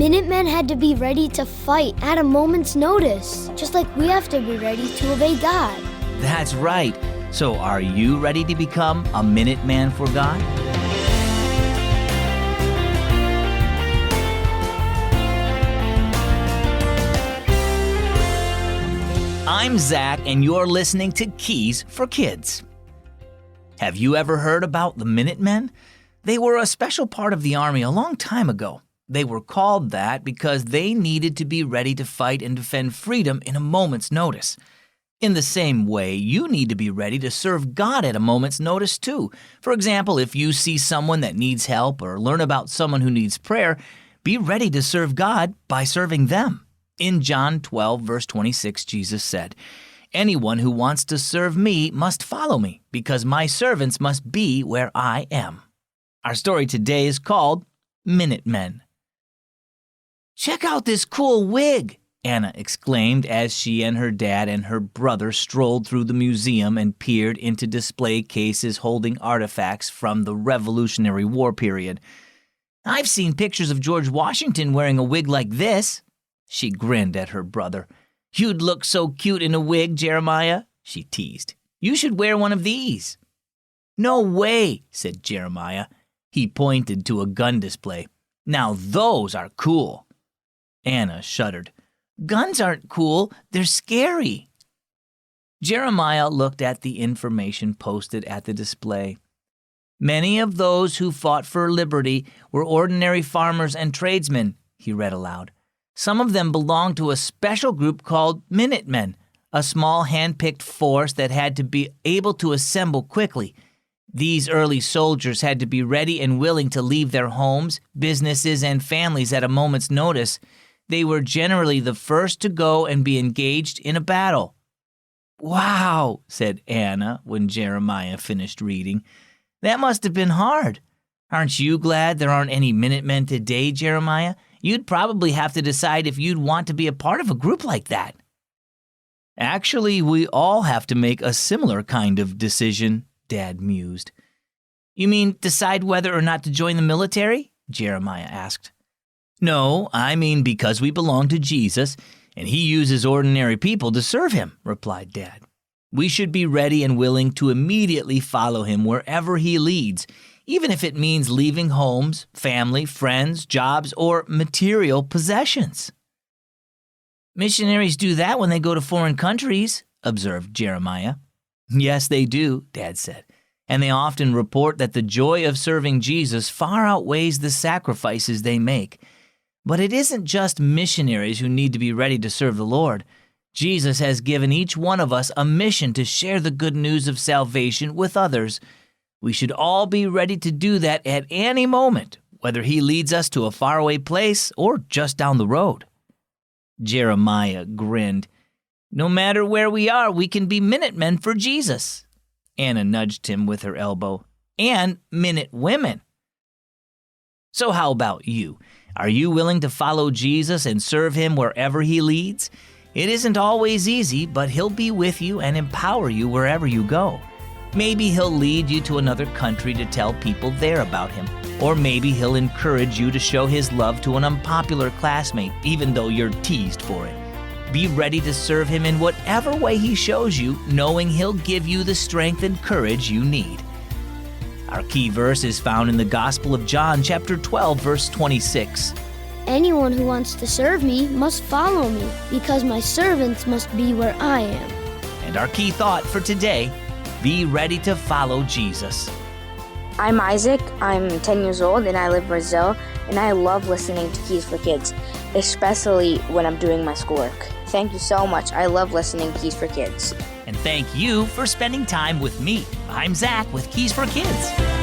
Minutemen had to be ready to fight at a moment's notice, just like we have to be ready to obey God. That's right. So are you ready to become a Minuteman for God? I'm Zach, and you're listening to Keys for Kids. Have you ever heard about the Minutemen? They were a special part of the Army a long time ago. They were called that because they needed to be ready to fight and defend freedom in a moment's notice. In the same way, you need to be ready to serve God at a moment's notice too. For example, if you see someone that needs help or learn about someone who needs prayer, be ready to serve God by serving them. In John 12, verse 26, Jesus said, "Anyone who wants to serve me must follow me, because my servants must be where I am." Our story today is called Minutemen. "Check out this cool wig," Anna exclaimed as she and her dad and her brother strolled through the museum and peered into display cases holding artifacts from the Revolutionary War period. "I've seen pictures of George Washington wearing a wig like this." She grinned at her brother. "You'd look so cute in a wig, Jeremiah," she teased. "You should wear one of these." "No way," said Jeremiah. He pointed to a gun display. "Now those are cool." Anna shuddered. "Guns aren't cool, they're scary." Jeremiah looked at the information posted at the display. "Many of those who fought for liberty were ordinary farmers and tradesmen," he read aloud. "Some of them belonged to a special group called Minutemen, a small hand-picked force that had to be able to assemble quickly. These early soldiers had to be ready and willing to leave their homes, businesses, and families at a moment's notice. They were generally the first to go and be engaged in a battle." "Wow," said Anna when Jeremiah finished reading. "That must have been hard. Aren't you glad there aren't any Minutemen today, Jeremiah? You'd probably have to decide if you'd want to be a part of a group like that." "Actually, we all have to make a similar kind of decision," Dad mused. "You mean decide whether or not to join the military?" Jeremiah asked. "No, I mean because we belong to Jesus, and he uses ordinary people to serve him," replied Dad. "We should be ready and willing to immediately follow him wherever he leads, even if it means leaving homes, family, friends, jobs, or material possessions." "Missionaries do that when they go to foreign countries," observed Jeremiah. "Yes, they do," Dad said, "and they often report that the joy of serving Jesus far outweighs the sacrifices they make. But it isn't just missionaries who need to be ready to serve the Lord. Jesus has given each one of us a mission to share the good news of salvation with others. We should all be ready to do that at any moment, whether he leads us to a faraway place or just down the road." Jeremiah grinned. "No matter where we are, we can be Minutemen for Jesus." Anna nudged him with her elbow. "And Minute Women." So how about you? Are you willing to follow Jesus and serve him wherever he leads? It isn't always easy, but he'll be with you and empower you wherever you go. Maybe he'll lead you to another country to tell people there about him. Or maybe he'll encourage you to show his love to an unpopular classmate, even though you're teased for it. Be ready to serve him in whatever way he shows you, knowing he'll give you the strength and courage you need. Our key verse is found in the Gospel of John, chapter 12, verse 26. "Anyone who wants to serve me must follow me, because my servants must be where I am." And our key thought for today, be ready to follow Jesus. I'm Isaac, I'm 10 years old, and I live in Brazil, and I love listening to Keys for Kids, especially when I'm doing my schoolwork. Thank you so much. I love listening to Keys for Kids. And thank you for spending time with me. I'm Zach with Keys for Kids.